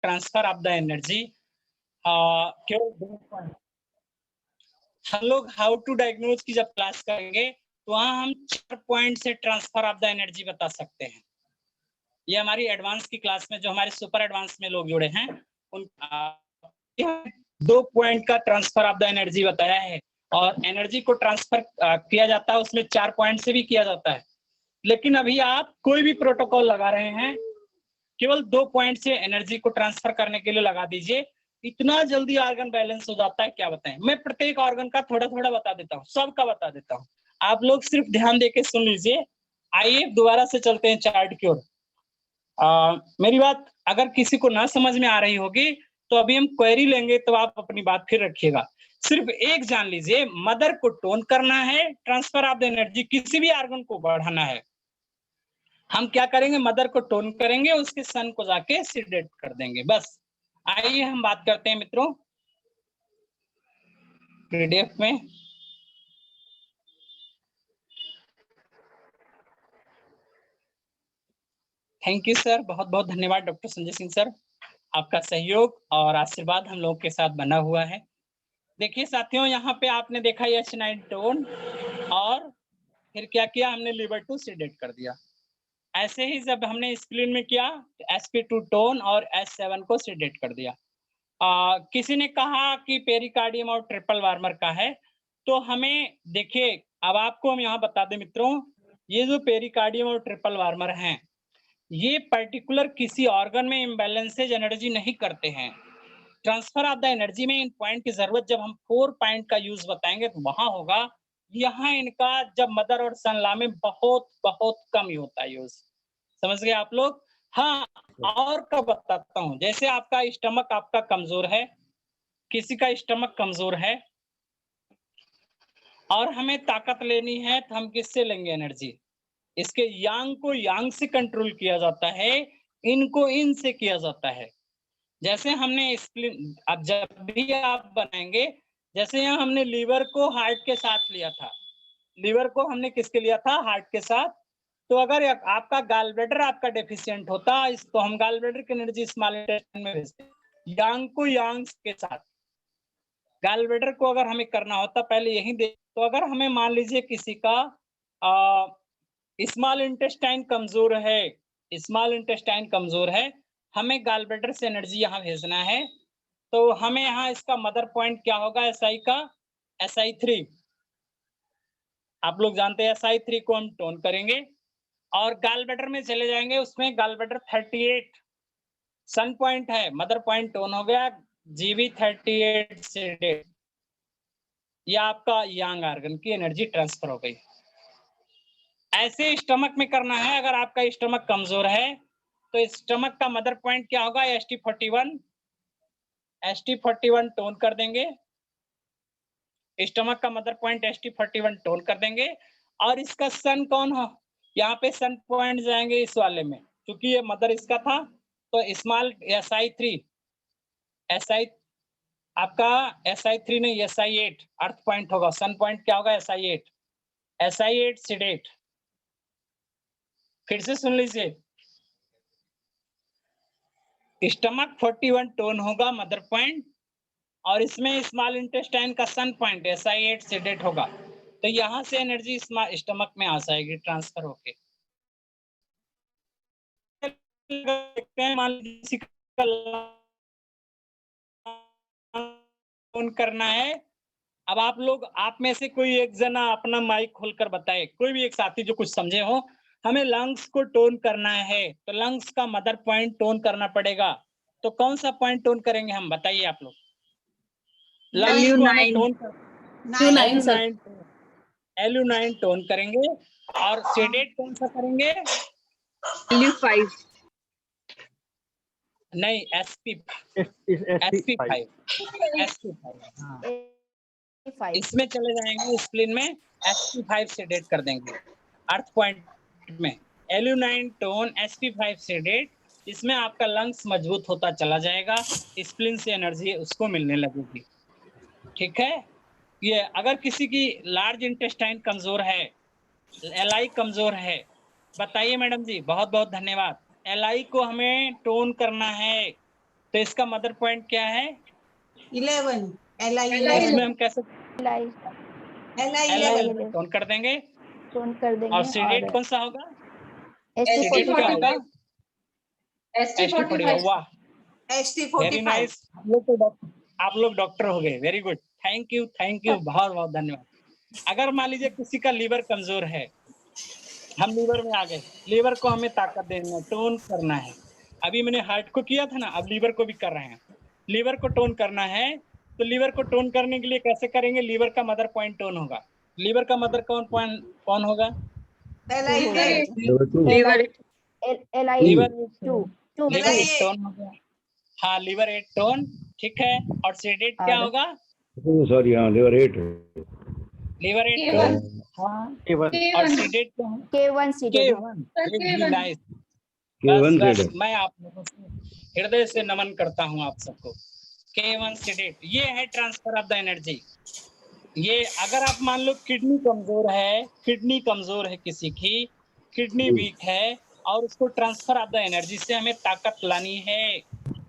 Transfer of the energy. केवल 2 point हम लोग हाउ टू डायग्नोज की जब क्लास करेंगे तो वहां हम 4 पॉइंट से ट्रांसफर ऑफ द एनर्जी बता सकते हैं। ये हमारी एडवांस की क्लास में जो हमारे सुपर एडवांस में लोग जुड़े हैं उन 2 पॉइंट का ट्रांसफर ऑफ द एनर्जी बताया है, और एनर्जी को ट्रांसफर किया जाता है उसमें 4 पॉइंट से भी किया जाता है। लेकिन अभी आप कोई भी प्रोटोकॉल लगा रहे हैं केवल 2 पॉइंट से एनर्जी को ट्रांसफर करने के लिए लगा दीजिए, इतना जल्दी ऑर्गन बैलेंस हो जाता है, क्या बताएं। मैं प्रत्येक ऑर्गन का थोड़ा थोड़ा बता देता हूँ, सबका बता देता हूँ, आप लोग सिर्फ ध्यान देके सुन लीजिए। आइए दोबारा से चलते हैं चार्ट की ओर। मेरी बात अगर किसी को ना समझ में आ रही होगी तो अभी हम क्वेरी लेंगे, तो आप अपनी बात फिर रखिएगा। सिर्फ एक जान लीजिए, मदर को टोन करना है, ट्रांसफर ऑफ द एनर्जी किसी भी ऑर्गन को बढ़ाना है, हम क्या करेंगे, मदर को टोन करेंगे, उसके सन को जाके सीडेट कर देंगे, बस। आइए हम बात करते हैं मित्रों पीडीएफ में। थैंक यू सर, बहुत बहुत धन्यवाद डॉक्टर संजय सिंह सर, आपका सहयोग और आशीर्वाद हम लोगों के साथ बना हुआ है। देखिए साथियों, यहाँ पे आपने देखा H9 टोन, और फिर क्या किया हमने, लीवर टू सीडेट कर दिया। ऐसे ही जब हमने स्प्लीन में किया sp2 टोन और S7 को सीडेट कर दिया। किसी ने कहा कि पेरिकार्डियम और ट्रिपल वार्मर का है, तो हमें देखिए, अब आपको हम यहाँ बता दें मित्रों, ये जो पेरिकार्डियम और ट्रिपल वार्मर हैं, ये पर्टिकुलर किसी ऑर्गन में इम्बैलेंसेज एनर्जी नहीं करते हैं। ट्रांसफर ऑफ द एनर्जी में इन पॉइंट की जरूरत जब हम 4 पॉइंट का यूज बताएंगे तो वहां होगा। यहाँ इनका जब मदर और सन लॉ में बहुत बहुत कम ही होता है यूज, समझ गए आप लोग। हाँ, और का बताता हूँ, जैसे आपका स्टमक आपका कमजोर है, किसी का स्टमक कमजोर है और हमें ताकत लेनी है, तो हम किससे लेंगे एनर्जी, इसके यांग को यांग से कंट्रोल किया जाता है, इनको इन से किया जाता है। जैसे हमने स्प्लिन, अब जब भी आप बनाएंगे, जैसे यहाँ हमने लीवर को हार्ट के साथ लिया था, लीवर को हमने किसके लिया था, हार्ट के साथ। तो अगर आपका गाल ब्लैडर आपका डेफिशिएंट होता तो हम गाल ब्लैडर की एनर्जी स्मॉल इंटेस्टाइन में भेजते, यांग को यांग के साथ। गाल ब्लैडर को अगर हमें करना होता पहले यही दे, तो अगर हमें मान लीजिए किसी का स्मॉल इंटेस्टाइन कमजोर है, स्मॉल इंटेस्टाइन कमजोर है, हमें गाल ब्लैडर से एनर्जी यहाँ भेजना है, तो हमें यहाँ इसका मदर पॉइंट क्या होगा, SI का SI3। आप लोग जानते हैं SI3 को हम टोन करेंगे और गाल ब्लैडर में चले जाएंगे, उसमें गाल ब्लैडर 38 सन पॉइंट है, मदर पॉइंट टोन हो गया, GB38 सीडेट, या आपका यांग ऑर्गन की एनर्जी ट्रांसफर हो गई। ऐसे स्टमक में करना है, अगर आपका स्टमक कमजोर है तो स्टमक का मदर पॉइंट क्या होगा, ST41 टोन कर देंगे, स्टमक का मदर पॉइंट ST41 टोन कर देंगे। और इसका सन कौन हो, यहाँ पे सन पॉइंट जाएंगे इस वाले में, क्योंकि ये मदर इसका था, तो स्मॉल SI आपका SI3 नहीं SI8 अर्थ पॉइंट होगा, सन पॉइंट क्या होगा, SI8 सीडेट। फिर से सुन लीजिए, स्टमक 41 टोन होगा मदर पॉइंट, और इसमें स्मॉल इंटेस्टाइन का सन पॉइंट SI8 सीडेट होगा, तो यहां से एनर्जी स्टमक में आ जाएगी ट्रांसफर होके। मान लीजिए टोन करना है, अब आप लोग, आप में से कोई एक जना अपना माइक खोलकर बताए, कोई भी एक साथी जो कुछ समझे हो, हमें लंग्स को टोन करना है, तो लंग्स का मदर पॉइंट टोन करना पड़ेगा, तो कौन सा पॉइंट टोन करेंगे हम, बताइए आप लोग। लंग्स को हमें टोन LU9 टोन करेंगे, और सीडेट कौन सा करेंगे, LU5 नहीं SP5 इसमें चले जाएंगे, स्प्लीन में SP5 सीडेट कर देंगे, अर्थ पॉइंट में LU9 टोन SP5 सीडेट, इसमें आपका लंग्स मजबूत होता चला जाएगा, स्प्लीन से एनर्जी उसको मिलने लगेगी। ठीक है, ये अगर किसी की लार्ज इंटेस्टाइन कमजोर है, LI कमजोर है, बताइए मैडम जी, बहुत बहुत धन्यवाद। LI को हमें टोन करना है, तो इसका मदर पॉइंट क्या है? 11 Li इसमें हम कैसे Li Li टोन कर देंगे टोन कर देंगे और सीडेट कौन सा होगा? सीडेट क्या होगा? ST45। वाह, वेरी ST45 नाइस। आप लोग डॉक्टर हो गए, वेरी गुड, थैंक यू, बहुत बहुत धन्यवाद। अगर मान लीजिए किसी का लीवर कमजोर है, हम लीवर में आ गए, लीवर को हमें ताकत देना है, टोन करना है। अभी मैंने हार्ट को किया था ना, अब लीवर को भी कर रहे हैं। लीवर को टोन करना है, तो लीवर को टोन करने के लिए कैसे करेंगे? लीवर का मदर पॉइंट टोन होगा। लीवर का मदर पॉइंट कौन होगा? लीवर लीवर 2 लीवर 8 टोन हो गया। हाँ, लीवर 8 टोन, ठीक है। और सीडेट क्या होगा? सॉरी, हाँ, लीवर 8 लीवर 8 टोन, हाँ। और सीडेट क्या है? K1 seeded K1। Nice. K1 बस सीडेट। मैं आप लोगों से हृदय से नमन करता हूँ आप सबको। K1 सीडेट, ये है ट्रांसफर ऑफ द एनर्जी। ये अगर आप मान लो किडनी कमजोर है किसी की, किडनी वीक है और उसको ट्रांसफर ऑफ द एनर्जी से हमें ताकत लानी है,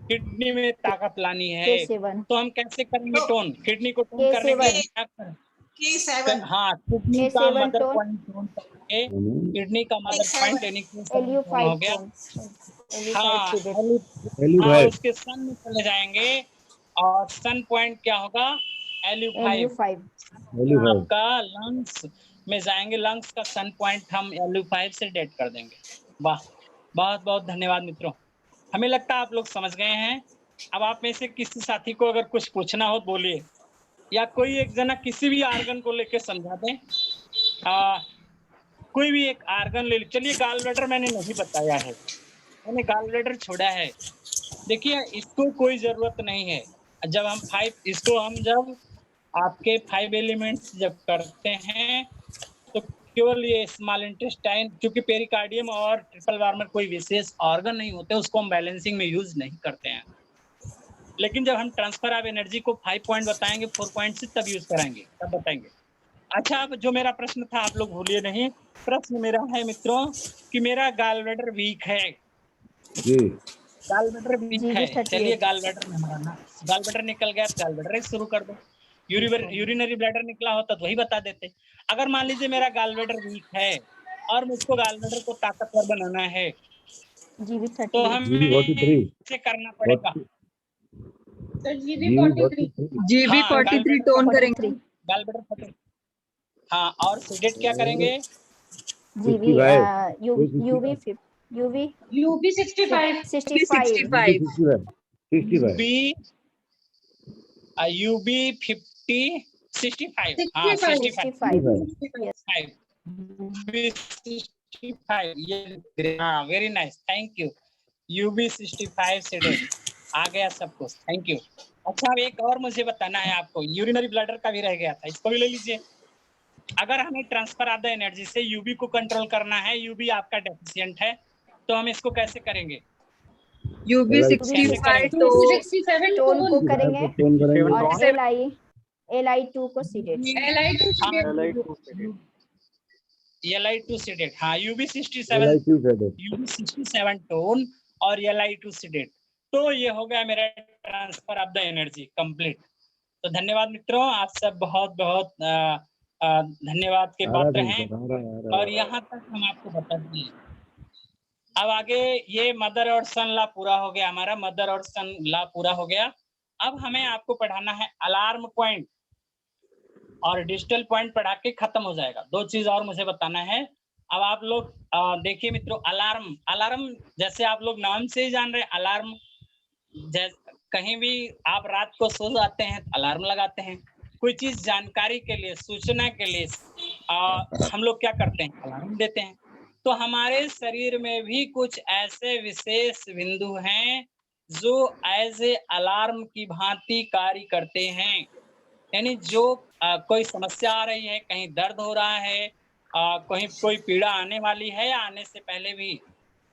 किडनी में ताकत लानी है, K7 तो हम कैसे करेंगे टोन? किडनी को टोन करने के लिए क्या करें? K7 हाँ, किडनी का K7 mother tone. Point tone करके, किडनी का मदर पॉइंट यानी कि टोन हो Lu5 गया। टोन हाँ, सीडेट हाँ, उसके सन में चले जाएंगे और सन पॉइंट क्या होगा? Lu5। आपका लंग्स में जाएंगे, लंग्स का सन पॉइंट हम Lu5 से डेट कर देंगे। वाह, बहुत बहुत धन्यवाद मित्रों, हमें लगता है आप लोग समझ गए हैं। अब आप में से किसी साथी को अगर कुछ पूछना हो बोलिए, या कोई एक जना किसी भी आर्गन को लेके समझा दें। कोई भी एक आर्गन ले, चलिए गॉल ब्लैडर मैंने नहीं बताया है, मैंने गॉल ब्लैडर छोड़ा है। देखिए, इसको कोई जरूरत नहीं है। जब आपके 5 एलिमेंट्स जब करते हैं तो केवल ये स्मॉल इंटेस्टाइन, क्योंकि पेरिकार्डियम और ट्रिपल वार्मर कोई विशेष ऑर्गन नहीं होते, उसको हम बैलेंसिंग में यूज नहीं करते हैं। लेकिन जब हम ट्रांसफर ऑफ एनर्जी को 5 पॉइंट बताएंगे, 4 पॉइंट से तब यूज कराएंगे, तब बताएंगे। अच्छा, अब जो मेरा प्रश्न था आप लोग भूलिए नहीं। प्रश्न मेरा है मित्रों कि मेरा गॉल ब्लैडर वीक है जी, गॉल ब्लैडर वीक है। GB38 चलिए गॉल ब्लैडर में हमारा ना गॉल ब्लैडर निकल गया तो गॉल ब्लैडर शुरू कर दो। यूरिनरी ब्लैडर निकला होता तो वही बता देते। अगर मान लीजिए मेरा गॉल ब्लैडर वीक है और मुझको गॉल ब्लैडर को ताकतवर बनाना है, तो हमें इसे करना पड़ेगा। GB43 टोन करेंगे। Gall bladder 43। हाँ, और सीडेट क्या करेंगे? UV 65 UB 50 65। हाँ, 65। ये हाँ, very nice, thank you. UB 65 सीडेट आ गया सब कुछ, थैंक यू। अच्छा, अब एक और मुझे बताना है आपको, यूरिनरी ब्लैडर का भी रह गया था, इसको भी ले लीजिए। अगर हमें ट्रांसफर ऑफ द एनर्जी से यूबी को कंट्रोल करना है, यूबी आपका डेफिशिएंट है, तो हम इसको कैसे करेंगे? UV 65 टोन को करेंगे और Li2 को सीडेट। Li2 सीडेट, हाँ, UB 67 टोन और Li2 सीडेट। तो ये हो गया मेरा transfer of the energy complete. तो धन्यवाद मित्रों, आप सब बहुत बहुत धन्यवाद के पात्र हैं। और यहाँ तक हम आपको बता दिए। अब आगे ये मदर और सन लॉ पूरा हो गया, हमारा मदर और सन लॉ पूरा हो गया। अब हमें आपको पढ़ाना है अलार्म पॉइंट और डिजिटल पॉइंट, पढ़ा के खत्म हो जाएगा। 2 चीज और मुझे बताना है। अब आप लोग देखिए मित्रों, अलार्म जैसे आप लोग नाम से ही जान रहे हैं, अलार्म कहीं भी आप रात को सो जाते हैं तो अलार्म लगाते हैं, कोई चीज जानकारी के लिए, सूचना के लिए हम लोग क्या करते हैं? अलार्म देते हैं। तो हमारे शरीर में भी कुछ ऐसे विशेष बिंदु हैं जो एज ए अलार्म की भांति कार्य करते हैं। यानी जो कोई समस्या आ रही है, कहीं दर्द हो रहा है, कहीं कोई पीड़ा आने वाली है या आने से पहले भी,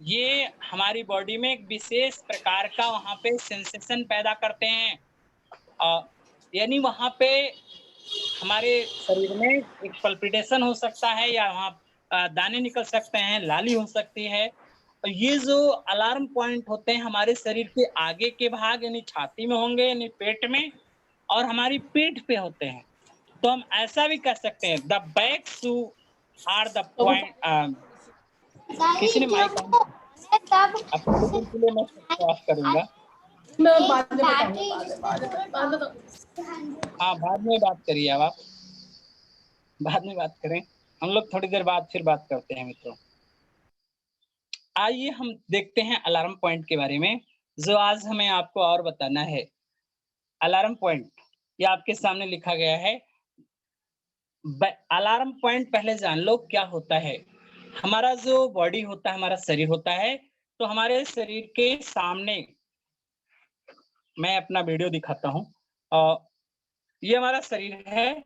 ये हमारी बॉडी में एक विशेष प्रकार का वहाँ पे सेंसेशन पैदा करते हैं। यानी वहाँ पे हमारे शरीर में एक पल्पिटेशन हो सकता है, या वहाँ दाने निकल सकते हैं, लाली हो सकती है। ये जो अलार्म पॉइंट होते हैं हमारे शरीर के आगे के भाग यानी छाती में होंगे यानी पेट में, और हमारी पीठ पे होते हैं। तो हम ऐसा भी कह सकते हैं the back shu are the point. किसी ने माइक ऑन, अब थोड़ी देर के लिए मैं सबको ऑफ करूंगा। हाँ, बाद में बात करिए, अब आप बाद में बात करें, हम लोग थोड़ी देर बाद फिर बात करते हैं मित्रों। आइए हम देखते हैं अलार्म पॉइंट के बारे में, जो आज हमें आपको और बताना है। अलार्म पॉइंट ये आपके सामने लिखा गया है। अलार्म पॉइंट पहले जान लो क्या होता है। हमारा जो बॉडी होता है, हमारा शरीर होता है, तो हमारे शरीर के सामने मैं अपना वीडियो दिखाता हूँ। ये हमारा शरीर है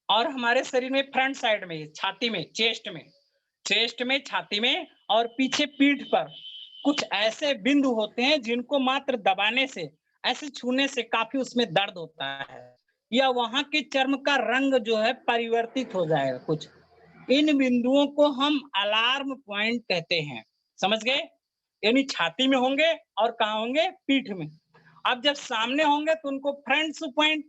और हमारे शरीर में फ्रंट साइड में, छाती में, चेस्ट में, छाती में और पीछे पीठ पर कुछ ऐसे बिंदु होते हैं जिनको मात्र दबाने से, ऐसे छूने से काफी उसमें दर्द होता है, या वहां के चर्म का रंग जो है परिवर्तित हो जाएगा कुछ। इन बिंदुओं को हम अलार्म पॉइंट कहते हैं। समझ गए? यानी छाती में होंगे और कहाँ होंगे? पीठ में। अब जब सामने होंगे तो उनको फ्रंट शू पॉइंट,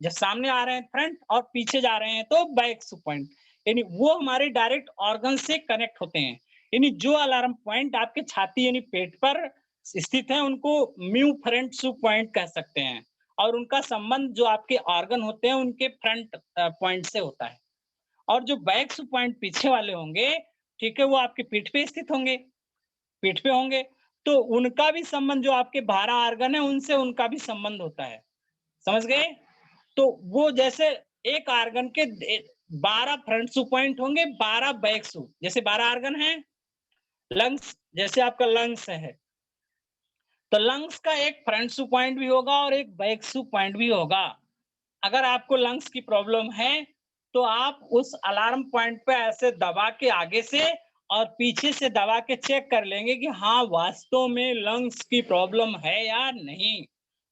जब सामने आ रहे हैं फ्रंट और पीछे जा रहे हैं तो बैक शू पॉइंट, यानी वो हमारे डायरेक्ट ऑर्गन से कनेक्ट होते हैं। यानी जो अलार्म पॉइंट आपके छाती यानी पेट पर स्थित है उनको म्यू फ्रंट शू पॉइंट कह सकते हैं, और उनका संबंध जो आपके ऑर्गन होते हैं उनके फ्रंट पॉइंट से होता है। और जो बैक शू पॉइंट पीछे वाले होंगे, ठीक है, वो आपके पीठ पे स्थित होंगे, पीठ पे होंगे, तो उनका भी संबंध जो आपके 12 ऑर्गन है उनसे उनका भी संबंध होता है। समझ गए? तो वो जैसे एक ऑर्गन के 12 फ्रंट शू पॉइंट होंगे, 12 बैक शू। जैसे 12 ऑर्गन है, लंग्स जैसे आपका लंग्स है, तो लंग्स का एक फ्रंट शू पॉइंट भी होगा और एक बैक शू पॉइंट भी होगा। अगर आपको लंग्स की प्रॉब्लम है तो आप उस अलार्म पॉइंट पे ऐसे दबा के आगे से और पीछे से दबा के चेक कर लेंगे कि हाँ वास्तव में लंग्स की प्रॉब्लम है या नहीं।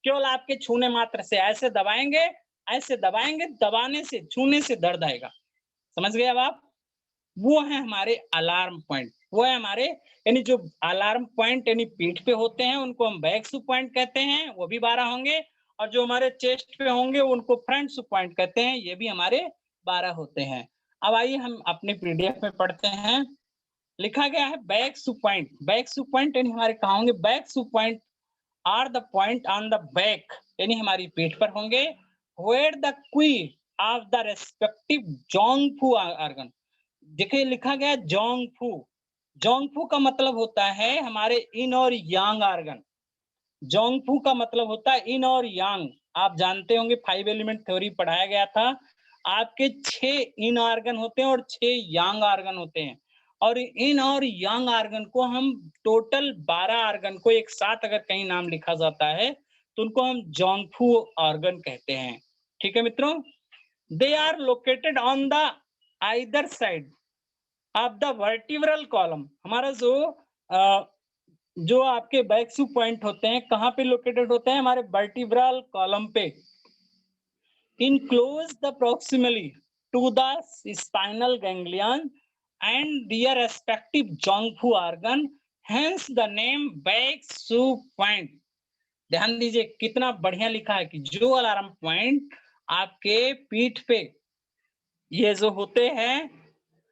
केवल आपके छूने मात्र से ऐसे दबाएंगे, ऐसे दबाएंगे, दबाने से, छूने से दर्द आएगा। समझ गए अब आप? वो है हमारे अलार्म पॉइंट, वो है हमारे, यानी जो अलार्म पॉइंट यानी पीठ पे होते हैं उनको हम बैक शू पॉइंट कहते हैं, वो भी 12 होंगे, और जो हमारे चेस्ट पे होंगे उनको फ्रंट शू पॉइंट कहते हैं, ये भी हमारे 12 होते हैं। अब आइए हम अपने पीडीएफ में पढ़ते हैं। लिखा गया है back shu point. Back shu point यानी हमारे कहाँ होंगे? Back shu point are the point on the back, यानी हमारी पीठ पर होंगे, where the qi of the respective zangfu organ. देखिए लिखा गया जोंगफू। जोंगफू का मतलब होता है हमारे इन और यांग ऑर्गन। जोंगफू का मतलब होता है इन और यांग। आप जानते होंगे 5 एलिमेंट थ्योरी पढ़ाया गया था। आपके 6 इन ऑर्गन होते हैं और 6 यांग ऑर्गन होते हैं, और इन और यांग ऑर्गन को हम टोटल 12 ऑर्गन को एक साथ अगर कहीं नाम लिखा जाता है तो उनको हम जोंगफू ऑर्गन कहते हैं। ठीक है मित्रों? They are located on the either side of the vertebral column. हमारा जो आपके बैक शू पॉइंट होते हैं कहाँ पे लोकेटेड होते हैं? हमारे वर्टिब्रल कॉलम पे, enclose the proximally to the spinal ganglion and their respective zangfu organ, hence the name back shu point. ध्यान दीजिए कितना बढ़िया लिखा है कि जो अलार्म पॉइंट आपके पीठ पे ये जो होते हैं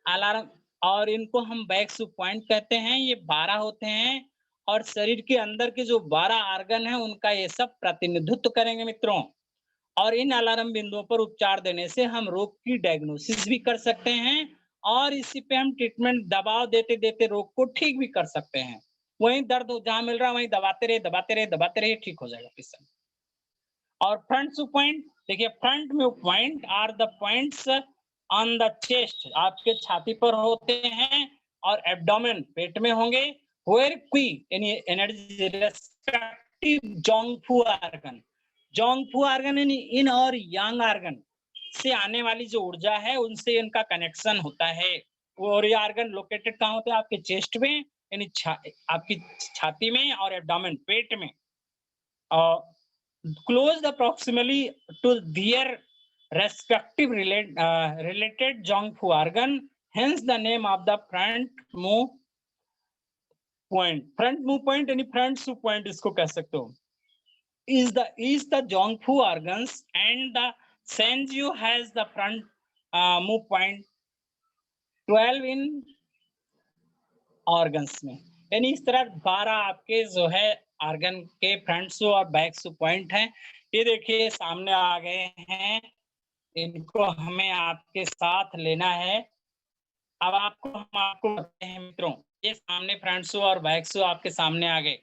अलार्म, और इनको हम बैक शू पॉइंट कहते हैं, ये 12 होते हैं, और शरीर के अंदर के जो 12 ऑर्गन है उनका ये सब प्रतिनिधित्व करेंगे मित्रों। और इन अलार्म बिंदुओं पर उपचार देने से हम रोग की डायग्नोसिस भी कर सकते हैं, और इसी पे हम ट्रीटमेंट दबाव देते देते रोग को ठीक भी कर सकते हैं। वहीं दर्द जहां मिल रहा है वहीं दबाते रहे, दबाते रहे, दबाते रहे, ठीक हो जाएगा किसी। और फ्रंट शू पॉइंट देखिए, फ्रंट में point are the points on the chest, आपके छाती पर होते हैं, और एब्डोमेन पेट में होंगे, वेयर क्वी यानी energy respective zangfu organ. जोंगफू organ यानी इन और यांग ऑर्गन से आने वाली जो ऊर्जा है उनसे इनका कनेक्शन होता है। और ये ऑर्गन लोकेटेड कहाँ होते हैं? आपके चेस्ट में यानी आपकी छाती में, और एब्डोमेन पेट में। Close the proximally to their respective related Zhongfu organ, Hence the name of the front move point. Front move point यानी front soup point इसको कह सकते हो. Is the Zhongfu organs and the Shenzhou has the front move point 12 in organs में. यानी इस तरह 12 आपके जो है ऑर्गन के फ्रंट सू और बैक सू पॉइंट हैं. ये देखिए सामने आ गए हैं, इनको हमें आपके साथ लेना है. अब हम आपको बताते हैं मित्रों, ये सामने फ्रंट सू और बैक सू आपके सामने आ गए.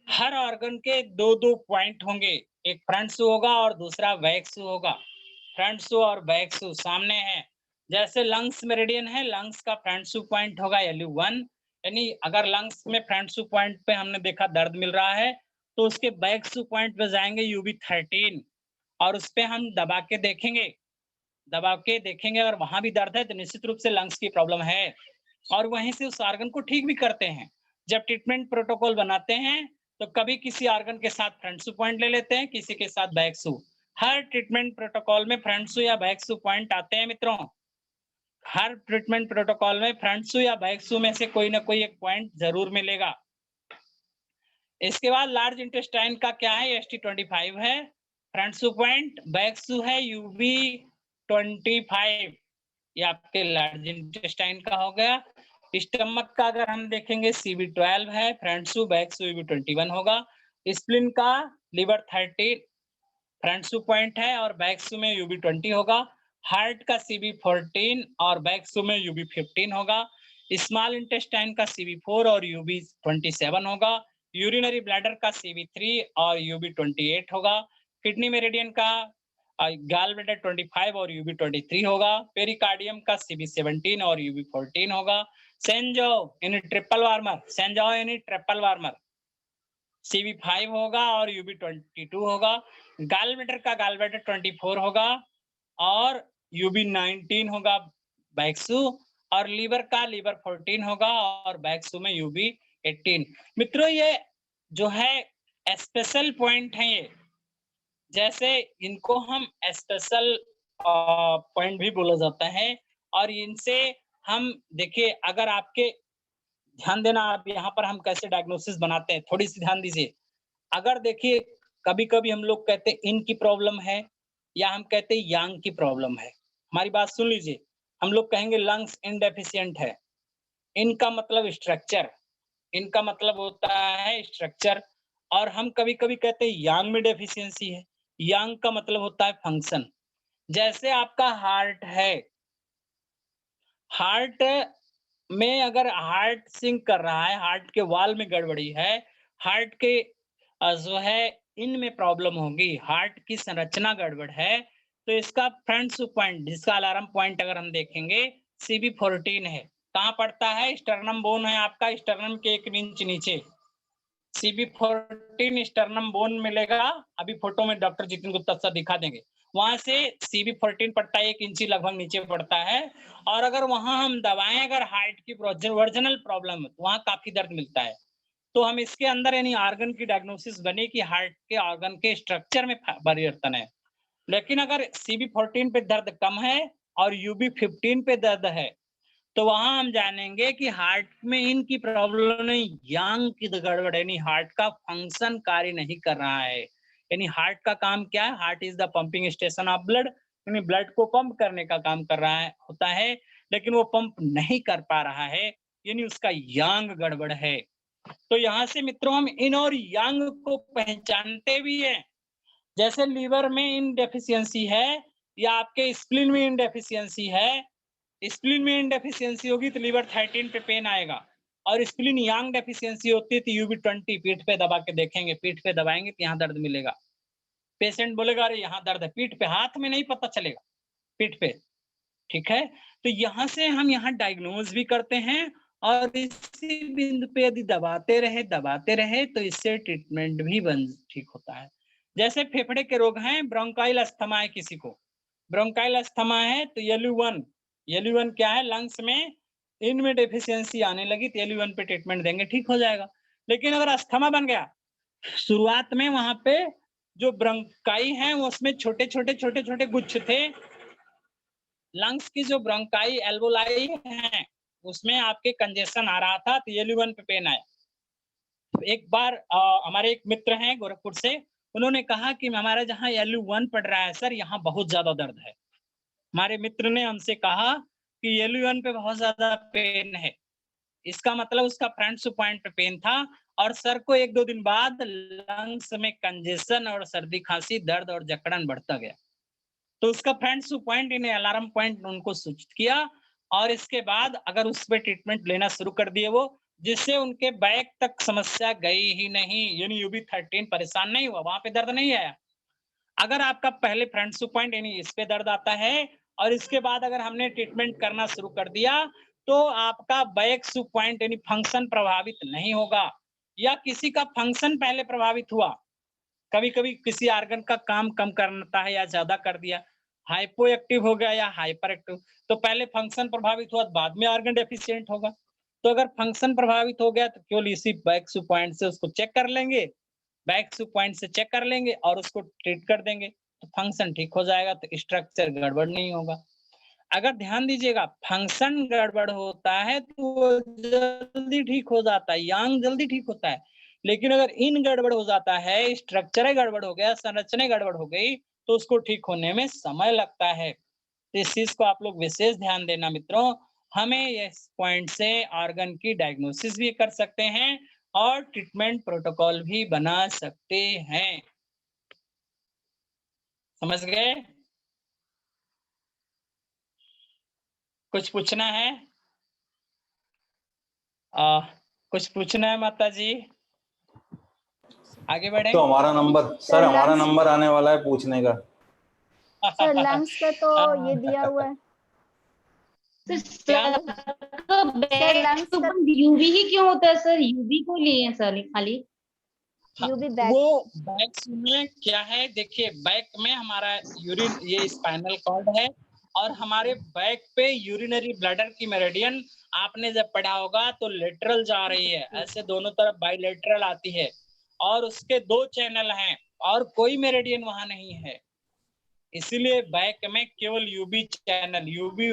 हर ऑर्गन के दो पॉइंट होंगे, एक फ्रंट सू होगा और दूसरा बैक सू होगा. फ्रंट सू और बैक सू सामने है. जैसे लंग्स मेरिडियन है, लंग्स का फ्रंट सू पॉइंट होगा LU1. यानी अगर लंग्स में फ्रंट सू पॉइंट पे हमने देखा दर्द मिल रहा है तो उसके बैक सू पॉइंट पे जाएंगे UB13 और उस पे हम दबा के देखेंगे. अगर वहां भी दर्द है तो निश्चित रूप से लंग्स की प्रॉब्लम है और वहीं से उस ऑर्गन को ठीक भी करते हैं. जब ट्रीटमेंट प्रोटोकॉल बनाते हैं तो कभी किसी ऑर्गन के साथ फ्रंट सू पॉइंट ले लेते हैं, किसी के साथ बैक सू. हर ट्रीटमेंट प्रोटोकॉल में फ्रंट सू या बैक सू पॉइंट आते हैं मित्रों. हर ट्रीटमेंट प्रोटोकॉल में फ्रंट सू या बैक सू में से कोई ना कोई एक पॉइंट जरूर मिलेगा. इसके बाद लार्ज इंटेस्टाइन का क्या है, ST25 है. फ्रंट सू पॉइंट, बैक सू है UB25. ये आपके लार्ज इंटेस्टाइन का हो गया. स्टमक का अगर हम देखेंगे CB12 है, फ्रंट सू बैक सू UB21 होगा. स्प्लीन का लिवर 30 फ्रंट सू पॉइंट है और बैक सू में UB20 होगा. हार्ट का CB14 और बैक सू में UB15 होगा. स्मॉल इंटेस्टाइन का CB4 और UB27 होगा. यूरिनरी ब्लैडर का CB3 और UB28 होगा. किडनी मेरिडियन का गॉल ब्लैडर 25 और UB23 होगा. पेरिकार्डियम का CB17 और UB14 होगा. सेंजो यानी ट्रिपल वार्मर CB5 होगा और UB22 होगा. गॉल ब्लैडर 24 होगा और UB19 होगा बैक सू. और लीवर 14 होगा और बैक सू में UB18. मित्रों ये जो है स्पेशल पॉइंट है, ये जैसे इनको हम स्पेशल पॉइंट भी बोला जाता है. और इनसे हम देखिए, अगर आपके ध्यान देना, आप यहाँ पर हम कैसे डायग्नोसिस बनाते हैं, थोड़ी सी ध्यान दीजिए. अगर देखिए कभी कभी हम लोग कहते हैं इन की प्रॉब्लम है या हम कहते हैं यांग की प्रॉब्लम है. हमारी बात सुन लीजिए. हम लोग कहेंगे लंग्स इनडेफिशिएंट है. इनका मतलब स्ट्रक्चर, इनका मतलब होता है स्ट्रक्चर. और हम कभी कभी कहते हैं यांग में डेफिशिएंसी है. यांग का मतलब होता है फंक्शन. जैसे आपका हार्ट है, हार्ट में अगर हार्ट सिंक कर रहा है, हार्ट के वाल में गड़बड़ी है, हार्ट के जो है इनमें प्रॉब्लम होगी, हार्ट की संरचना गड़बड़ है, तो इसका फ्रंट सू पॉइंट, जिसका अलार्म पॉइंट अगर हम देखेंगे CB14 है. कहाँ पड़ता है, स्टर्नम बोन है आपका, स्टर्नम के 1 इंच नीचे CB14 स्टर्नम बोन मिलेगा. अभी फोटो में डॉक्टर जितिन गुप्ता सर दिखा देंगे. वहां से CB14 पड़ता है, 1 इंची लगभग नीचे पड़ता है. और अगर वहां हम दबाएं, अगर हार्ट की ओरिजिनल प्रॉब्लम है तो वहां काफी दर्द मिलता है. तो हम इसके अंदर यानी ऑर्गन की डायग्नोसिस बने कि हार्ट के ऑर्गन के स्ट्रक्चर में परिवर्तन है. लेकिन अगर CB14 पे दर्द कम है और UB15 पे दर्द है तो वहां हम जानेंगे कि हार्ट में इनकी प्रॉब्लम नहीं, यांग की गड़बड़ है. यानी हार्ट का फंक्शन कार्य नहीं कर रहा है. यानी हार्ट का काम क्या है, heart is the pumping station of blood. यानी ब्लड को पंप करने का काम कर रहा है, होता है, लेकिन वो पंप नहीं कर पा रहा है, यानी उसका यांग गड़बड़ है. तो यहाँ से मित्रों हम इन और यांग को पहचानते भी हैं. जैसे लीवर में इनडेफिशिएंसी है या आपके स्प्लीन में इनडेफिशिएंसी है. स्प्लीन में इनडेफिशिएंसी होगी तो लीवर 13 पे पेन आएगा. और स्प्लीन यांग डेफिशिएंसी होती है तो UB20 पीठ पे दबा के देखेंगे, पीठ पे दबाएंगे तो यहाँ दर्द मिलेगा. पेशेंट बोलेगा अरे यहाँ दर्द है, पीठ पे, हाथ में नहीं पता चलेगा, पीठ पे. ठीक है, तो यहाँ से हम यहाँ डायग्नोज भी करते हैं और इसी बिंदु पे यदि दबाते रहे तो इससे ट्रीटमेंट भी ठीक होता है. जैसे फेफड़े के रोग हैं, ब्रोंकाइल अस्थमा है, किसी को ब्रोंकाइल अस्थमा है तो LU1 क्या है, लंग्स में इनमें डेफिशिएंसी आने लगी तो LU1 पे ट्रीटमेंट देंगे, ठीक हो जाएगा. लेकिन अगर अस्थमा बन गया, शुरुआत में वहां पे जो ब्रोंकाई है उसमें छोटे छोटे गुच्छ थे, लंग्स की जो ब्रोंकाई एल्वोलाई है उसमें आपके कंजेशन आ रहा था, तो L1 पे पेन आया। एक बार हमारे एक मित्र हैं गोरखपुर से, उन्होंने कहा कि हमारा जहाँ L1 पड़ रहा है सर, यहाँ बहुत ज्यादा दर्द है। हमारे मित्र ने हमसे कहा कि L1 पे बहुत ज्यादा पेन है। इसका मतलब उसका फ्रंट पॉइंट पे पेन था और सर को 1-2 दिन बाद लंग्स में कंजेशन और सर्दी खांसी दर्द और जकड़न बढ़ता गया। तो उसका फ्रंट पॉइंट इन्हें अलार्म पॉइंट उनको सूचित किया और इसके बाद अगर उस पे ट्रीटमेंट लेना शुरू कर दिए वो, जिससे उनके बैक तक समस्या गई ही नहीं, यानी UB13 परेशान नहीं हुआ, वहां पे दर्द नहीं आया। अगर आपका पहले फ्रंट पॉइंट यानी इस पे दर्द आता है और इसके बाद अगर हमने ट्रीटमेंट करना शुरू कर दिया तो आपका बैक पॉइंट यानी फंक्शन प्रभावित नहीं होगा, या किसी का फंक्शन पहले प्रभावित हुआ, कभी कभी किसी आर्गन का काम कम करता है या ज्यादा कर दिया, हाइपो एक्टिव हो गया या हाइपर एक्टिव, तो पहले फंक्शन प्रभावित हुआ बाद में आर्गन डेफिशिएंट होगा। तो अगर फंक्शन प्रभावित हो गया तो केवल इसी बैक पॉइंट से उसको चेक कर लेंगे, बैक पॉइंट से चेक कर लेंगे और उसको ट्रीट कर देंगे, तो फंक्शन ठीक हो जाएगा, तो स्ट्रक्चर गड़बड़ नहीं होगा। अगर ध्यान दीजिएगा, फंक्शन गड़बड़ होता है तो वो जल्दी ठीक हो जाता है, यांग जल्दी ठीक होता है, लेकिन अगर इन गड़बड़ हो जाता है, स्ट्रक्चर गड़बड़ हो गया, संरचना गड़बड़ हो गई, तो उसको ठीक होने में समय लगता है। तो इस चीज को आप लोग विशेष ध्यान देना मित्रों। हमें इस पॉइंट से ऑर्गन की डायग्नोसिस भी कर सकते हैं और ट्रीटमेंट प्रोटोकॉल भी बना सकते हैं। समझ गए? कुछ पूछना है? कुछ पूछना है माता जी? आगे बढ़े। तो हमारा नंबर आने वाला है पूछने का। सर लंग्स का तो ये दिया हुआ है। यूवी ही क्यों होता है सर? यूवी को लिए सर खाली यूवी बैक। वो बैक में क्या है, देखिए बैक में हमारा यूरिन, ये स्पाइनल कॉर्ड है और हमारे बैक पे यूरिनरी ब्लैडर की मेरिडियन आपने जब पढ़ा होगा तो लेटरल जा रही है, ऐसे दोनों तरफ बाइलेटरल आती है और उसके 2 चैनल हैं और कोई मेरिडियन वहां नहीं है, इसीलिए बैक में केवल UB channel, UB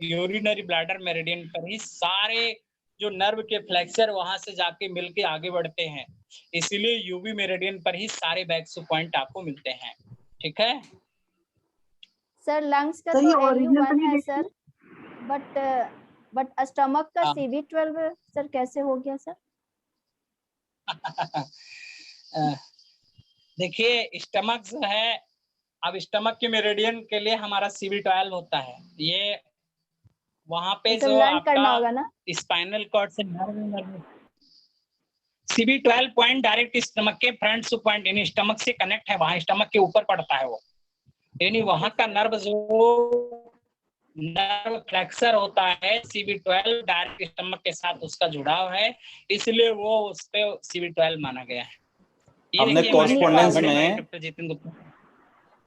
urinary bladder meridian पर ही सारे जो नर्व के फ्लेक्सर वहां से जाके मिलके आगे बढ़ते हैं, इसीलिए यूबी मेरिडियन पर ही सारे बैक पॉइंट आपको मिलते हैं। ठीक है सर लंग्स का तो L1 है सर, बट स्टमक का CV12 सर कैसे हो गया सर? देखिए स्टमक जो है, अब स्टमक के मेरिडियन के लिए हमारा CV12 होता है, ये वहां पे जो आपका स्पाइनल कॉर्ड से CV12 पॉइंट डायरेक्ट स्टमक के फ्रंट पॉइंट यानी स्टमक से कनेक्ट है, वहां स्टमक के ऊपर पड़ता है वो, यानी वहां का नर्व जो नर्व फ्लेक्सर होता है CV12 डायरेक्ट स्टमक के साथ उसका जुड़ाव है, इसलिए वो उस पे CV12 माना गया है। हमने कॉरेस्पॉन्डेंस में,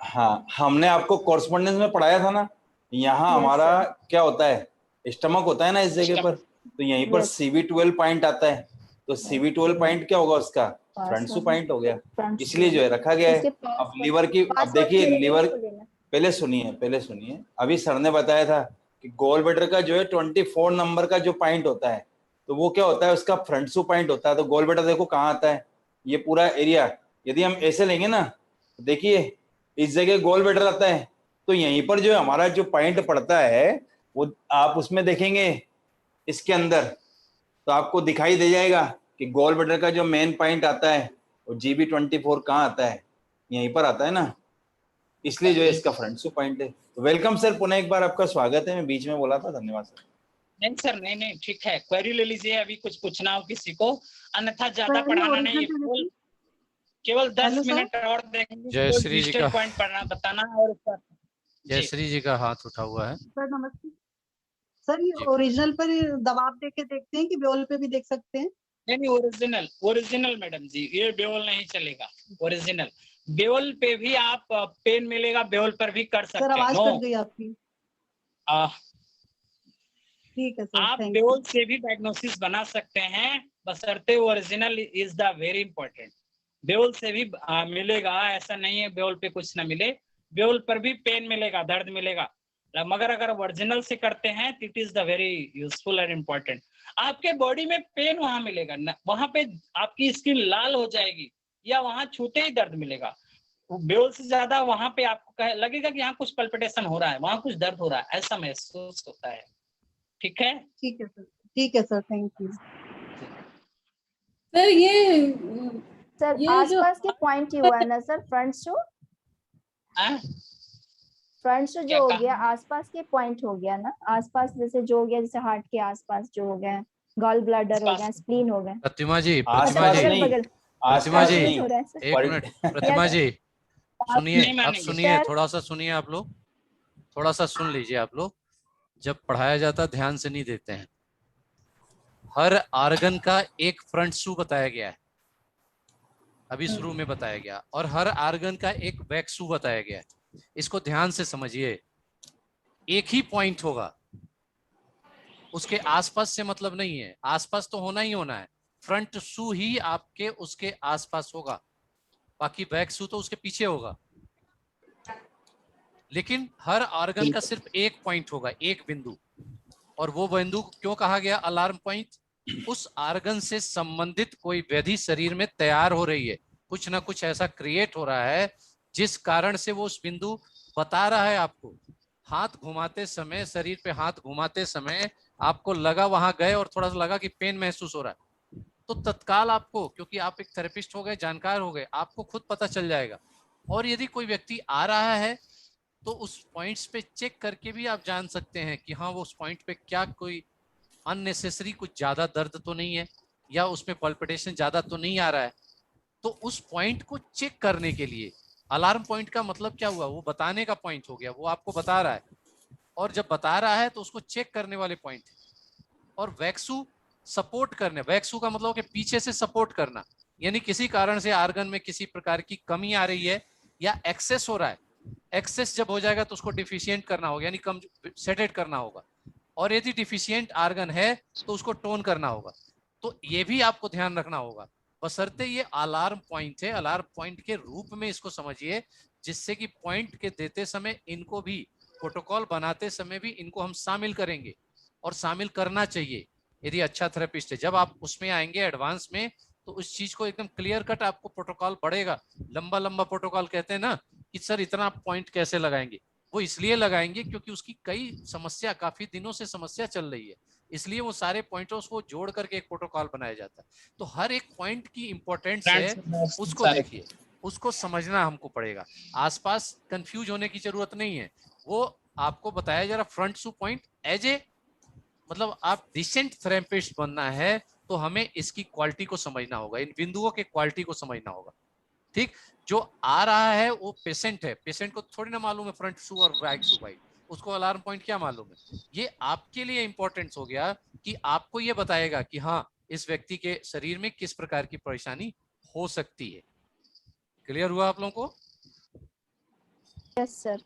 हाँ हमने आपको कॉरेस्पॉन्डेंस में पढ़ाया था ना, यहाँ हमारा क्या होता है, स्टमक होता है ना इस जगह पर, तो यहीं पर CV12 पॉइंट आता है, तो CV12 पॉइंट क्या होगा उसका, फ्रंट पॉइंट हो गया, इसलिए जो है रखा गया है। अब लीवर की, अब देखिए लीवर, पहले सुनिए, अभी सर ने बताया था कि गोल ब्लैडर का जो है 24 नंबर का जो पॉइंट होता है, तो वो क्या होता है, उसका फ्रंट पॉइंट होता है। तो गोल ब्लैडर देखो कहाँ आता है, ये पूरा एरिया, यदि हम ऐसे लेंगे ना, देखिए इस जगह गोल ब्लैडर आता है, तो यहीं पर जो हमारा जो पॉइंट पड़ता है वो आप उसमें देखेंगे इसके अंदर, तो आपको दिखाई दे जाएगा कि गोल ब्लैडर का जो मेन पॉइंट आता है वो GB24 कहाँ आता है, यहीं पर आता है ना, इसलिए जो है इसका फ्रंट पॉइंट है। वेलकम सर, पुनः एक बार आपका स्वागत है, मैं बीच में बोला था, धन्यवाद सर। नहीं सर, नहीं ठीक है, क्वेरी ले लीजिए, अभी कुछ पूछना हो किसी को, अन्यथा ज्यादा पढ़ाना नहीं है, केवल 10 मिनट और देखेंगे। जयश्री जी का पॉइंट पढ़ना बताना और जयश्री जी का हाथ उठा हुआ है। सर नमस्ते सर, ये ओरिजिनल पर दबाव देके देखते हैं कि बेवल पे भी देख सकते हैं? नहीं ओरिजिनल मैडम जी, ये बेवल नहीं चलेगा, ओरिजिनल बेवल पे भी आप पेन मिलेगा, बेवल पर भी कर सकते हैं। सर आवाज कट गई आपकी। ठीक है सर, आप बेवल से भी डायग्नोसिस बना सकते हैं, बशर्ते original is the very important. Bevel से भी मिलेगा, ऐसा नहीं है बेवल पे कुछ ना मिले, बेवल पर भी पेन मिलेगा, दर्द मिलेगा, मगर अगर ओरिजिनल से करते हैं तो it is the very useful and important. आपके बॉडी में पेन वहां मिलेगा, वहां पे आपकी स्किन लाल हो जाएगी या वहां छूते ही दर्द मिलेगा। बेहोश से ज्यादा वहां पे आपको लगेगा कि यहाँ कुछ पल्पिटेशन हो रहा है, वहां कुछ दर्द हो रहा है, ऐसा महसूस होता है। ठीक है, ठीक है सर, ठीक है sir, thank you sir. Sir ये जो आसपास के पॉइंट ही हुआ है ना सर, फ्रंट शो जो क्या हो कहा? गया आसपास के पॉइंट हो गया ना, आसपास जैसे जो हो गया, जैसे हार्ट के आसपास जो हो गया, गॉल ब्लैडर हो गया, स्प्लीन हो गया, प्रतिमा जी, आसपास प्रतिमा जी, नहीं, बगल प्रतिमा जी, नहीं, हो रहा है सर। एक मिनट प्रतिमा जी, सुनिए, नहीं अब मानेंगे। सुनिए, सर। थोड़ा सा सुनिए आप लोग, थोड़ा सा सुन लीजिए आप लोग। जब पढ़ाया जाता ध्यान से नहीं देते हैं। हर आर्गन का एक फ्रंट शू बताया गया है, अभी शुरू में बताया गया, और हर आर्गन का एक बैक शू बताया गया है। इसको ध्यान से समझिए। एक ही पॉइंट होगा, उसके आसपास से मतलब नहीं है, आसपास तो होना ही होना है। फ्रंट शू ही आपके उसके आसपास होगा, बाकी बैक शू तो उसके पीछे होगा। लेकिन हर ऑर्गन का सिर्फ एक पॉइंट होगा, एक बिंदु, और वो बिंदु क्यों कहा गया अलार्म पॉइंट? उस ऑर्गन से संबंधित कोई व्याधि शरीर में तैयार हो रही है, कुछ ना कुछ ऐसा क्रिएट हो रहा है जिस कारण से वो उस बिंदु बता रहा है आपको। हाथ घुमाते समय, शरीर पे हाथ घुमाते समय आपको लगा वहां गए और थोड़ा सा लगा कि पेन महसूस हो रहा है, तो तत्काल आपको, क्योंकि आप एक थेरेपिस्ट हो गए, जानकार हो गए, आपको खुद पता चल जाएगा। और यदि कोई व्यक्ति आ रहा है तो उस पॉइंट्स पे चेक करके भी आप जान सकते हैं कि हाँ वो उस पॉइंट पे क्या कोई अननेसेसरी कुछ ज्यादा दर्द तो नहीं है, या उसमें पल्पिटेशन ज्यादा तो नहीं आ रहा है। तो उस पॉइंट को चेक करने के लिए अलार्म पॉइंट का मतलब क्या हुआ? वो बताने का पॉइंट हो गया, वो आपको बता रहा है, और जब बता रहा है तो उसको चेक करने वाले पॉइंट। और वैक्सू सपोर्ट करने, वैक्सू का मतलब कि पीछे से सपोर्ट करना, यानी किसी कारण से आर्गन में किसी प्रकार की कमी आ रही है या एक्सेस हो रहा है। एक्सेस जब हो जाएगा तो उसको डिफिशियंट करना होगा, यानी कम सेटेट करना होगा, और यदि डिफिशियंट आर्गन है तो उसको टोन करना होगा। तो ये भी आपको ध्यान रखना होगा, बशर्ते ये अलार्म पॉइंट है। अलार्म पॉइंट के रूप में इसको समझिए, जिससे कि पॉइंट के देते समय इनको भी, प्रोटोकॉल बनाते समय भी इनको हम शामिल करेंगे, और शामिल करना चाहिए यदि अच्छा थेरेपिस्ट है। जब आप उसमें आएंगे एडवांस में, तो उस चीज को एकदम क्लियर कट आपको प्रोटोकॉल बढ़ेगा। लंबा लंबा प्रोटोकॉल कहते हैं ना कि सर इतना पॉइंट कैसे लगाएंगे, वो इसलिए लगाएंगे क्योंकि उसकी कई समस्या, काफी दिनों से समस्या चल रही है, इसलिए वो सारे पॉइंटर्स को जोड़ करके एक प्रोटोकॉल बनाया जाता है। तो हर एक पॉइंट की इंपॉर्टेंस है, उसको देखिए, उसको समझना हमको पड़ेगा। आसपास कंफ्यूज होने की जरूरत नहीं है, वो आपको बताया जा रहा front shu point as A, मतलब आप डिसेंट थेरेपिस्ट बनना है तो हमें इसकी क्वालिटी को समझना होगा, इन बिंदुओं के क्वालिटी को समझना होगा। ठीक, जो आ रहा है वो पेशेंट है, पेशेंट को थोड़ी ना मालूम है फ्रंट शू और बैक शू भाई, उसको अलार्म पॉइंट क्या मालूम है? ये आपके लिए इंपॉर्टेंस हो गया कि आपको ये बताएगा कि हाँ इस व्यक्ति के शरीर में किस प्रकार की परेशानी हो सकती है। क्लियर हुआ आप लोगों को? Yes sir.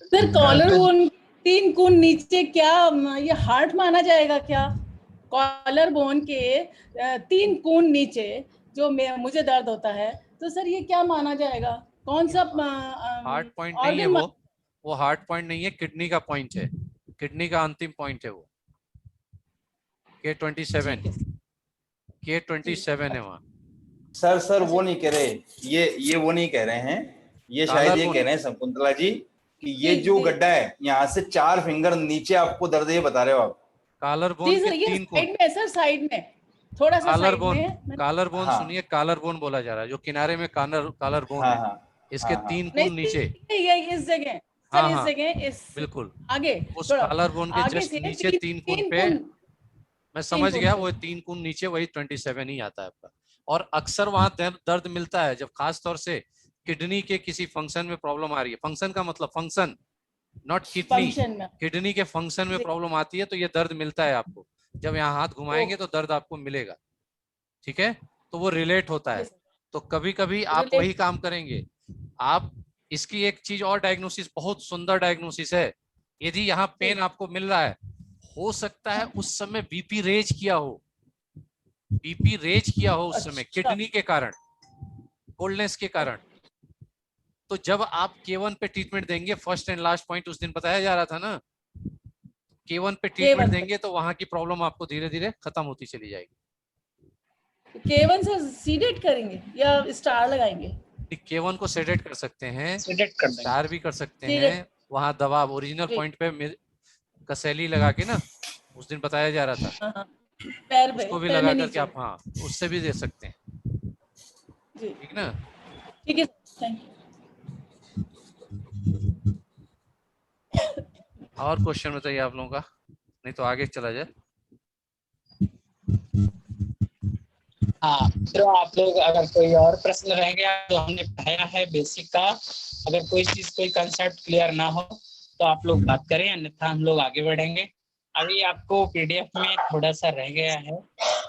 Sir collar bone 3 कोण नीचे क्या ये हार्ट माना जाएगा क्या? कॉलर बोन के 3 कोण नीचे जो मुझे दर्द होता है, तो सर ये क्या माना जाएगा? कौन सा हार्ट पॉइंट नहीं है वो हार्ट पॉइंट नहीं है, किडनी का पॉइंट है, किडनी का अंतिम पॉइंट है वो। K27 है वहाँ। सर वो नहीं कह रहे, ये वो नहीं कह रहे हैं, ये शायद ये कह रहे हैं शकुंतला जी कि ये जो गड्ढा है यहाँ से 4 फिंगर नीचे आपको दर्द, ये बता रहे हो आप? कॉलर बोन के 3 कोण साइड में सर, साइड में थोड़ा सा कॉलर साइड बोन, में। कॉलर बोन हाँ। सुनिए, कॉलर बोन बोला जा रहा है, जो किनारे में कॉलर बोन हाँ, है, हाँ, इसके हाँ, 3 कोण नीचे। ये इस जगह सर, हाँ, इस हाँ, जगह, इस बिल्कुल आगे उस कॉलर बोन के जस्ट नीचे 3 कोण पे, मैं समझ गया, वो 3 कोण नीचे वही 27 ही आता है आपका। और अक्सर वहां दर्द मिलता है जब खास तौर से किडनी के किसी फंक्शन में प्रॉब्लम आ रही है। फंक्शन का मतलब फंक्शन, नॉट किडनी, किडनी के फंक्शन में प्रॉब्लम आती है तो ये दर्द मिलता है आपको। जब यहाँ हाथ घुमाएंगे तो दर्द आपको मिलेगा, ठीक है? तो वो रिलेट होता है। तो कभी कभी आप वही काम करेंगे। आप इसकी एक चीज और, डायग्नोसिस बहुत सुंदर डायग्नोसिस है। यदि यहाँ पेन आपको मिल रहा है, हो सकता है उस समय बीपी रेज किया हो, बीपी रेज किया हो उस समय किडनी के कारण, कोल्डनेस के कारण। तो जब आप K1 पे ट्रीटमेंट देंगे, फर्स्ट एंड लास्ट पॉइंट उस दिन बताया जा रहा था ना, K1 पे ट्रीटमेंट K1 पे। देंगे तो वहां की प्रॉब्लम आपको धीरे धीरे खत्म होती चली जाएगी। K1 से सीडेट करेंगे या स्टार लगाएंगे? K1 को सेडेट कर सकते हैं, सेडेट कर देंगे। स्टार भी कर सकते Sedate। हैं, वहां दवा ओरिजिनल ठीक। पॉइंट पे कसैली लगा के ना, उस दिन बताया जा रहा था, हाँ हाँ, पैर पे, उसको भी पैर लगा में करके नीचे। आप हाँ उससे भी दे सकते हैं, जी ठीक ना। ठीक है, थैंक यू। और क्वेश्चन बताइए आप लोगों का, नहीं तो आगे चला जाए। हाँ, तो आप लोग अगर कोई और प्रश्न रह गया तो हमने पढ़ाया है बेसिक का, अगर कोई चीज कोई कंसेप्ट क्लियर ना हो तो आप लोग बात करें, अन्यथा हम लोग आगे बढ़ेंगे। अभी आपको पीडीएफ में थोड़ा सा रह गया है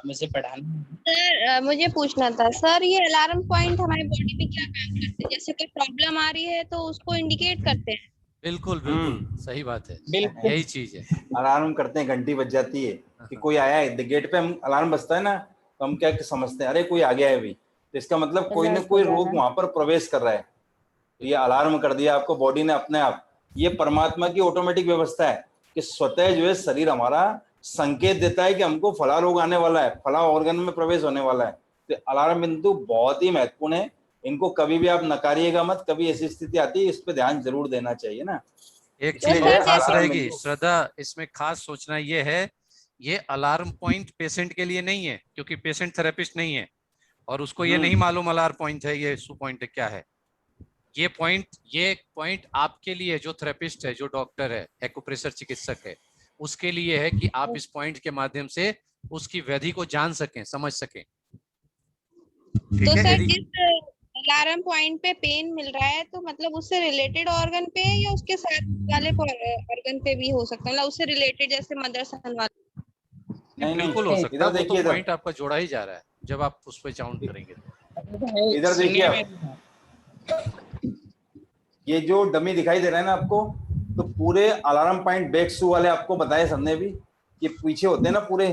मुझे पढ़ाना। सर मुझे पूछना था सर, ये अलार्म पॉइंट हमारी बॉडी पे क्या काम करते हैं? जैसे कोई प्रॉब्लम आ रही है तो उसको इंडिकेट करते हैं। बिल्कुल बिल्कुल सही बात है, बिल्कुल यही चीज है। अलार्म करते हैं, घंटी बज जाती है कि कोई आया है, गेट पे हम अलार्म बजता है ना, तो हम क्या समझते हैं, अरे कोई आ गया है भाई, तो इसका मतलब कोई ना कोई रोग वहां पर प्रवेश कर रहा है, तो ये अलार्म कर दिया आपको बॉडी ने अपने आप। ये परमात्मा की ऑटोमेटिक व्यवस्था है कि स्वतः जो है शरीर हमारा संकेत देता है कि हमको फला रोग आने वाला है, फला ऑर्गन में प्रवेश होने वाला है। तो अलार्म बिंदु बहुत ही महत्वपूर्ण है, इनको कभी भी आप नकारिएगा मत, कभी ऐसी स्थिति आती है इस पे ध्यान जरूर देना चाहिए ना। एक इसलिए चीज जो है और खास अलार्म रहेगी बिंदु- श्रद्धा, इसमें खास सोचना ये है, ये अलार्म पॉइंट पेशेंट के लिए नहीं है, क्योंकि पेशेंट थेरेपिस्ट नहीं है और उसको ये नहीं मालूम अलार्म पॉइंट है, ये सु पॉइंट क्या है। ये पॉइंट आपके लिए, जो थेरेपिस्ट है, जो डॉक्टर है, एक्यूप्रेशर चिकित्सक है, उसके लिए है कि आप इस पॉइंट के माध्यम से उसकी व्याधि को जान सकें, समझ सकें। ठीक तो है, सर यदि जिस अलार्म पॉइंट पे पेन मिल रहा है तो मतलब उससे रिलेटेड ऑर्गन पे है या उसके साथ वाले ऑर्गन पे भी हो सकता है, मतलब उससे रिलेटेड जैसे मदरसन वाला? नहीं बिल्कुल हो सकता है, इधर वो देखिए, तो इधर पॉइंट आपका जोड़ा ही जा रहा है जब आप उस पर काउंट करेंगे। इधर देखिए आप, ये जो डमी दिखाई दे रहा है ना आपको, तो पूरे अलार्म पॉइंट बैक शू वाले आपको बताए सबने भी, ये पीछे होते हैं ना पूरे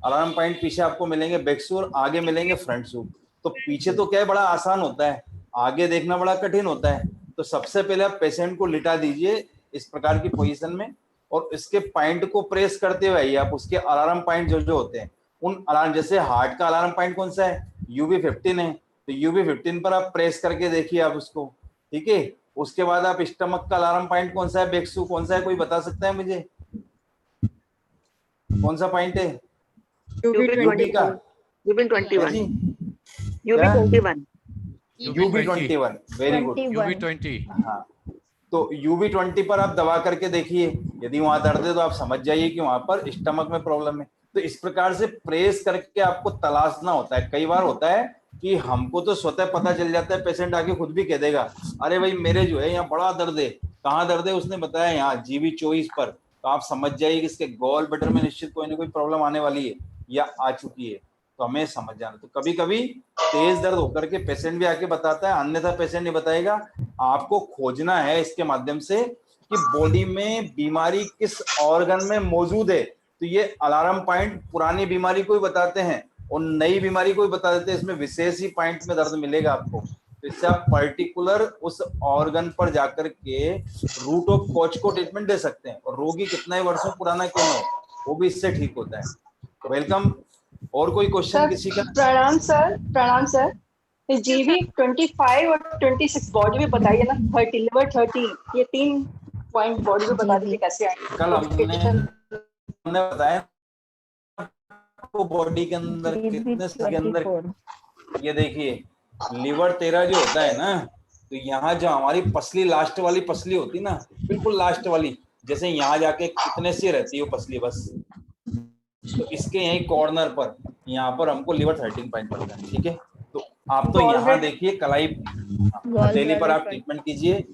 अलार्म पॉइंट, पीछे आपको मिलेंगे बैक शू और आगे मिलेंगे फ्रंट शू। तो पीछे तो क्या है, बड़ा आसान होता है, आगे देखना बड़ा कठिन होता है। तो सबसे पहले आप पेशेंट को लिटा दीजिए इस प्रकार की पोजीशन में, और इसके पॉइंट को प्रेस करते हुए आप उसके अलार्म पॉइंट जो जो होते हैं उन अलार्म, जैसे हार्ट का अलार्म पॉइंट कौन सा है, UB15 है, तो UB15 पर आप प्रेस करके देखिए आप उसको, ठीक है। उसके बाद आप स्टमक का अलार्म पॉइंट कौन सा है, बेक्सू कौन सा है, कोई बता सकता है मुझे कौन सा पॉइंट है? UB का UB21 वेरी गुड। UB20 हाँ, तो UB20 पर आप दबा करके देखिए, यदि वहां दर्द है तो आप समझ जाइए कि वहां पर स्टमक में प्रॉब्लम है। तो इस प्रकार से प्रेस करके आपको तलाशना होता है। कई बार होता है कि हमको तो स्वतः पता चल जाता है, पेशेंट आके खुद भी कह देगा, अरे भाई मेरे जो है यहाँ बड़ा दर्द है, कहाँ दर्द है, उसने बताया यहाँ GB24 पर, तो आप समझ जाइए कि इसके गॉल ब्लैडर में निश्चित कोई ना कोई प्रॉब्लम आने वाली है या आ चुकी है, तो हमें समझ जाना। तो कभी कभी तेज दर्द होकर के पेशेंट भी आके बताता है, अन्यथा पेशेंट नहीं बताएगा। आपको खोजना है इसके माध्यम से कि बॉडी में बीमारी किस ऑर्गन में मौजूद है। तो ये अलार्म पॉइंट पुरानी बीमारी को ही बताते हैं और नई बीमारी को ही बता देते हैं, इसमें विशेष ही पॉइंट में दर्द मिलेगा आपको। तो इससे आप पर्टिकुलर उस ऑर्गन पर जाकर के रूट ऑफ कॉज को ट्रीटमेंट दे सकते हैं, और रोगी कितना ही वर्षों पुराना क्यों ना हो, वो भी इससे ठीक होता है। वेलकम। और कोई क्वेश्चन किसी का? प्रणाम सर, प्रणाम सर। GB25 और 26 बॉडी में बताइए ना, 30 लिवर 30, ये 3 पॉइंट बॉडी में बता दीजिए कैसे आएंगे। कल हमने बताया आपको बॉडी के अंदर कितने के अंदर, ये देखिए लिवर 13 जो होता है ना, तो यहाँ जो हमारी पसली लास्ट वाली पसली होती ना, बिल्कुल लास्ट वाली, जैसे यहाँ जाके कितने सी रहती है वो पसली बस, तो इसके यही कॉर्नर पर यहाँ पर हमको लिवर 13 पॉइंट पड़ता है, ठीक है। तो आप तो यहाँ देखिए कलाई हथेली पर आप ट्रीटमेंट कीजिए।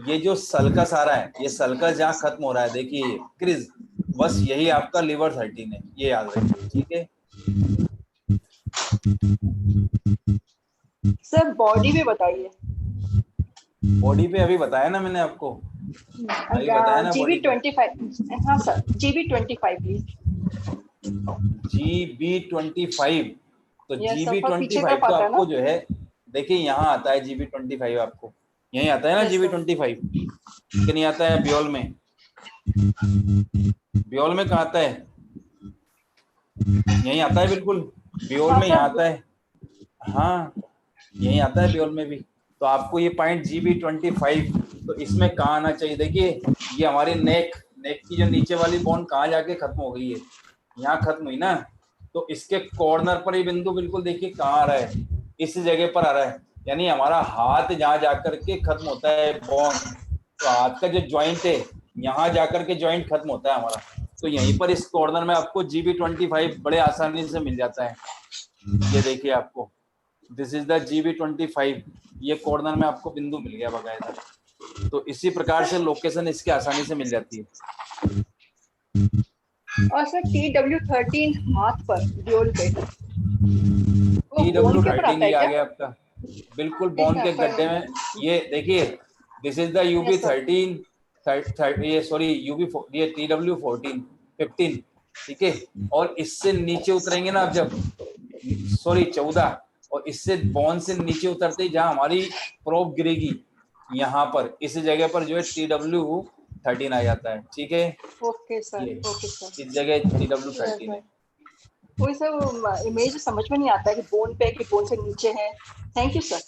ये जो सल्कस आ रहा है, ये सल्कस जहाँ खत्म हो रहा है, देखिए ये क्रिज, बस यही आपका लिवर 13 है, ये याद रखिए, ठीक है। सर बॉडी में बताइए। बॉडी पे अभी बताया ना मैंने आपको, अभी बताया ना बॉडी पे। GB25, हाँ सर GB25 प्लीज। GB25, तो Yes, sir, GB25 पीछे का तो पता है आपको ना? जो है देखिए यहाँ आता है GB25 आपको, यही आता है ना Yes, GB25 कि नहीं आता है ब्योल में? ब्योल में कहाँ आता है? यही आता है बिल्कुल, ब्योल में यहाँ आता है। हाँ यही आता है ब्योल में भी। तो आपको ये पॉइंट GB25 तो इसमें कहाँ आना चाहिए? देखिए ये हमारी नेक की जो नीचे वाली बोन कहाँ जाके खत्म हो गई है, यहाँ खत्म हुई ना, तो इसके कॉर्नर पर ही बिंदु बिल्कुल देखिए कहाँ आ रहा है, इस जगह पर आ रहा है, यानी हमारा हाथ जहाँ जाकर के खत्म होता है बोन, तो हाथ का जो जॉइंट है यहाँ जाकर के जॉइंट खत्म होता है हमारा, तो यहीं पर इस कॉर्नर में आपको GB25 बड़े आसानी से मिल जाता है। ये देखिए आपको दिस इज द GB25, ये कॉर्नर में आपको बिंदु मिल गया बकायदा। तो इसी प्रकार से लोकेशन इसके आसानी से मिल जाती है। और सर TW13 हाथ पर ड्यूल पे TW13 ये आ गया आपका बिल्कुल बोन के गड्ढे में। ये देखिए दिस इज द UB13 ये सॉरी ये TW14 15 ठीक है, और इससे नीचे उतरेंगे ना आप जब सॉरी 14, और इससे बोन से नीचे उतरते ही जहाँ हमारी प्रोब गिरेगी यहाँ पर इस जगह पर जो है TW13 आ जाता है। ठीक है, ओके सर, ओके सर, इस जगह TW13 है। वही सर इमेज समझ में नहीं आता है कि बोन पे कि बोन से नीचे है। Thank you sir.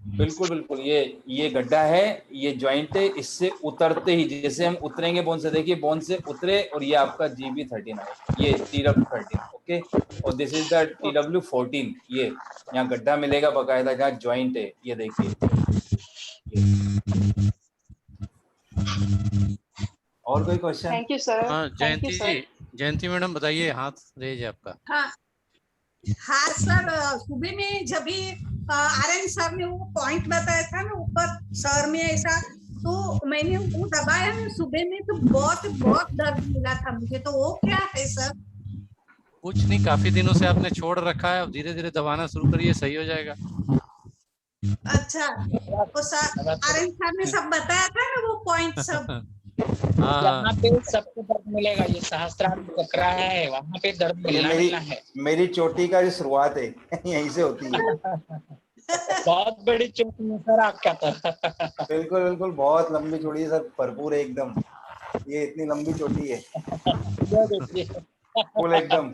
बिल्कुल बिल्कुल, ये गड्ढा है, ये जॉइंट है, इससे उतरते ही जैसे हम उतरेंगे बोन से, देखिए बोन से उतरे और ये आपका GB13 है, ये TW13 ओके, और दिस इज द TW14, ये यहाँ गड्ढा मिलेगा बकायदा जहाँ जॉइंट है, ये देखिए। और कोई क्वेश्चन? Thank you sir. हाँ जयंती जी, जयंती मैडम बताइए, हाथ रेज है आपका। हाँ हाँ सर, सुबह में जब भी आर्यन सर ने वो पॉइंट बताया था ना ऊपर सर में ऐसा, तो मैंने वो दबाया ना सुबह में, तो बहुत दर्द मिला था मुझे, तो वो क्या है सर? कुछ नहीं, काफी दिनों से आपने छोड़ रखा है, अब धीरे धीरे दबाना शुरू करिए, सही हो जाएगा। अच्छा, वो सर आर्यन सर ने सब बताया था ना वो पॉइंट सब। यहाँ पे सबको दर्द मिलेगा, ये सहस्त्रार चक्र है, वहाँ पे दर्द मिलना है। मेरी चोटी का जो शुरुआत है यहीं से होती है। बहुत बड़ी चोटी है सर आपका तो। बिल्कुल बिल्कुल, बहुत लंबी चोटी है सर, भरपूर है एकदम, ये इतनी लंबी चोटी है फुल एकदम।